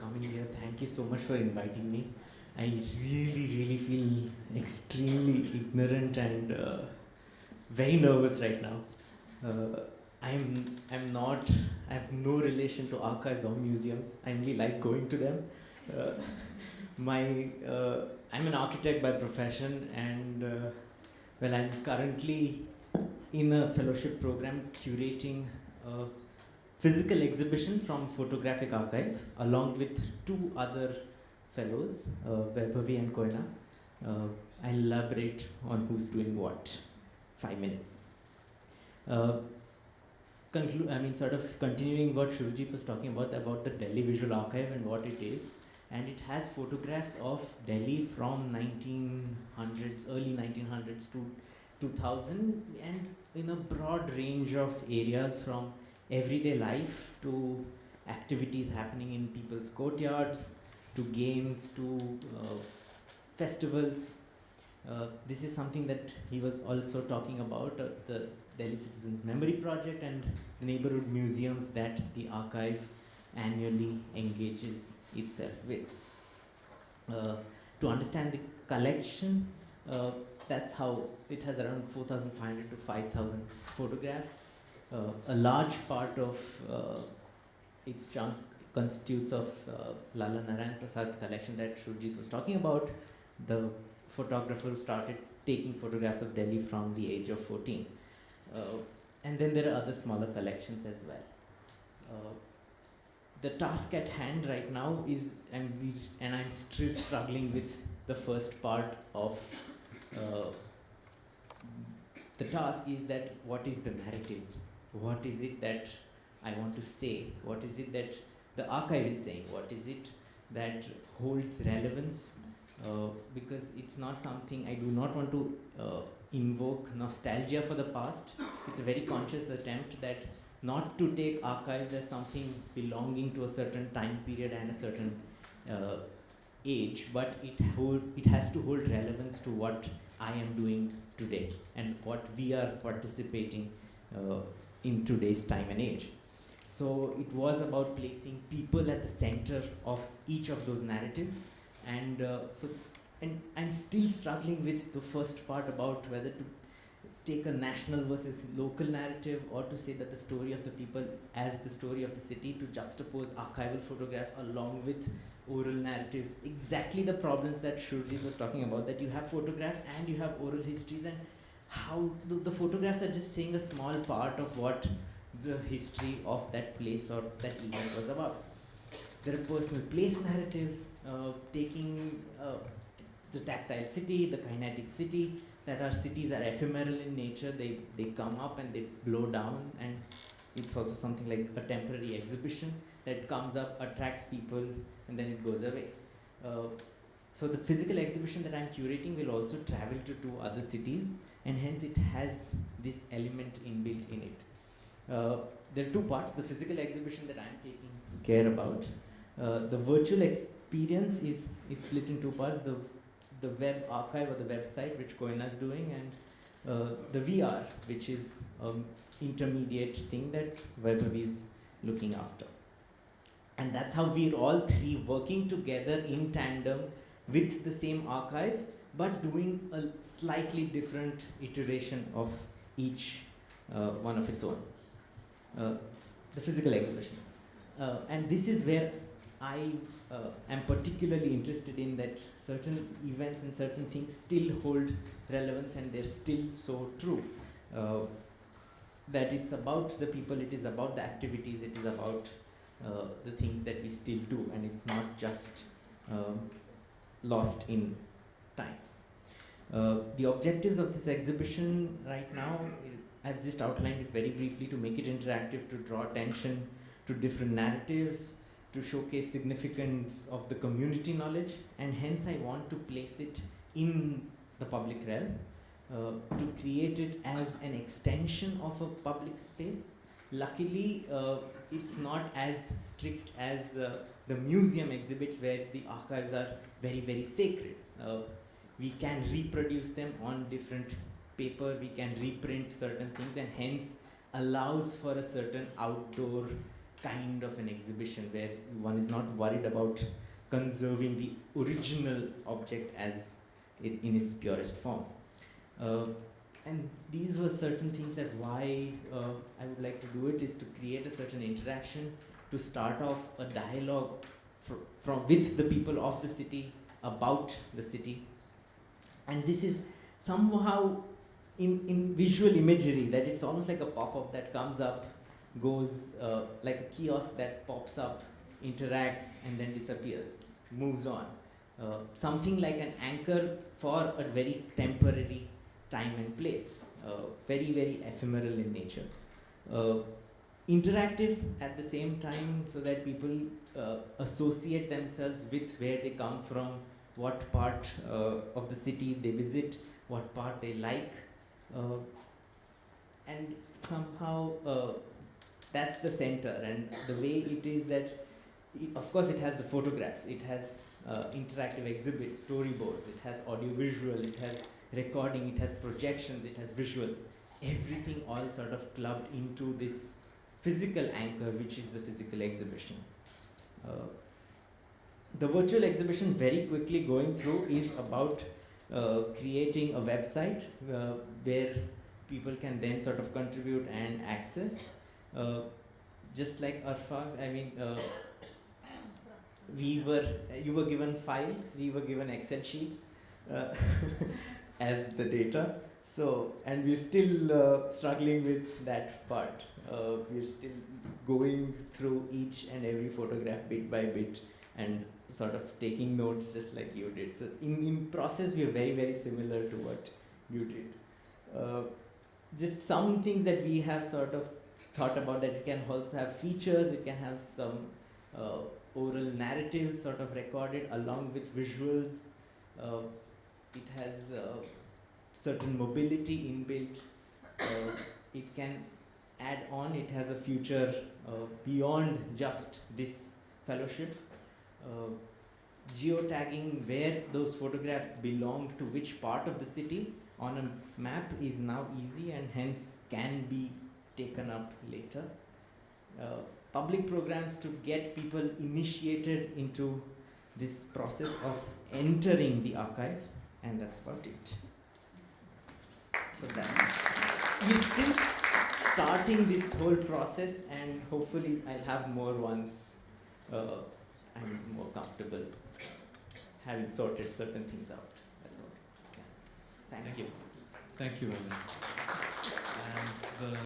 coming here. Thank you so much for inviting me. I really feel extremely ignorant and very nervous right now. Uh, I'm not. I have no relation to archives or museums. I only like going to them. Uh, I'm an architect by profession, and well, I'm currently in a fellowship program curating a physical exhibition from Photographic Archive along with two other fellows, Vaibhavi and Koina. I'll elaborate on who's doing what. 5 minutes. Uh, sort of continuing what Shurjit was talking about the Delhi Visual Archive and what it is. And it has photographs of Delhi from 1900s, early 1900s to 2000, and in a broad range of areas from everyday life to activities happening in people's courtyards, to games, to festivals. This is something that he was also talking about, the Delhi Citizens Memory Project and the neighborhood museums that the archive annually engages itself with. To understand the collection, that's how it has around 4,500 to 5,000 photographs. A large part of its chunk constitutes of Lala Narayan Prasad's collection that Shurjit was talking about. The photographer started taking photographs of Delhi from the age of 14. And then there are other smaller collections as well. The task at hand right now is, and I'm still struggling with the first part of the task, is that what is the narrative? What is it that I want to say? What is it that the archive is saying? What is it that holds relevance? Because it's not something, I do not want to invoke nostalgia for the past. It's a very conscious attempt that not to take archives as something belonging to a certain time period and a certain age, but it has to hold relevance to what I am doing today and what we are participating in today's time and age. So it was about placing people at the center of each of those narratives, and I'm still struggling with the first part about whether to take a national versus local narrative, or to say that the story of the people as the story of the city, to juxtapose archival photographs along with oral narratives. Exactly the problems that Shurjit was talking about, that you have photographs and you have oral histories, and how the photographs are just saying a small part of what the history of that place or that event was about. There are personal place narratives, taking the tactile city, the kinetic city, that our cities are ephemeral in nature. They come up and they blow down, and it's also something like a temporary exhibition that comes up, attracts people, and then it goes away. So the physical exhibition that I'm curating will also travel to two other cities, and hence it has this element inbuilt in it. There are two parts. The physical exhibition that I'm taking care about. The virtual experience is split in two parts. The web archive or the website, which Koina is doing, and the VR, which is intermediate thing that Vaibhavi is looking after. And that's how we're all three working together in tandem with the same archive, but doing a slightly different iteration of each one of its own. The physical exhibition. And this is where I am particularly interested in, that certain events and certain things still hold relevance and they're still so true. That it's about the people, it is about the activities, it is about the things that we still do, and it's not just lost in time. The objectives of this exhibition right now, I've just outlined it very briefly to make it interactive, to draw attention to different narratives, to showcase significance of the community knowledge, and hence I want to place it in the public realm, to create it as an extension of a public space. Luckily, it's not as strict as the museum exhibits, where the archives are very sacred. We can reproduce them on different paper, we can reprint certain things, and hence allows for a certain outdoor kind of an exhibition where one is not worried about conserving the original object as in its purest form. And these were certain things that why I would like to do it is to create a certain interaction, to start off a dialogue with the people of the city about the city. And this is somehow in visual imagery, that it's almost like a pop-up that comes up, goes like a kiosk that pops up, interacts, and then disappears, moves on. Something like an anchor for a very temporary time and place, very, very ephemeral in nature. Interactive at the same time, so that people associate themselves with where they come from, what part of the city they visit, what part they like, and somehow that's the center. And the way it is that, of course, it has the photographs, it has interactive exhibits, storyboards, it has audiovisual, it has recording, it has projections, it has visuals, everything all sort of clubbed into this physical anchor, which is the physical exhibition. The virtual exhibition, very quickly going through, is about creating a website where people can then sort of contribute and access. Just like Arfa, I mean, you were given files, we were given Excel sheets as the data. So, and we're still struggling with that part. We're still going through each and every photograph bit by bit and sort of taking notes just like you did. So in process, we are very, very similar to what you did. Just some things that we have sort of thought about, that it can also have features, it can have some oral narratives sort of recorded along with visuals. It has certain mobility inbuilt. It can add on, it has a future beyond just this fellowship. Geotagging where those photographs belong to which part of the city on a map is now easy and hence can be taken up later. Public programs to get people initiated into this process of entering the archive, and that's about it. So that's, we're still starting this whole process, and hopefully I'll have more once I'm more comfortable having sorted certain things out. That's all. Yeah. Thank you. Thank you, Bhavan. And the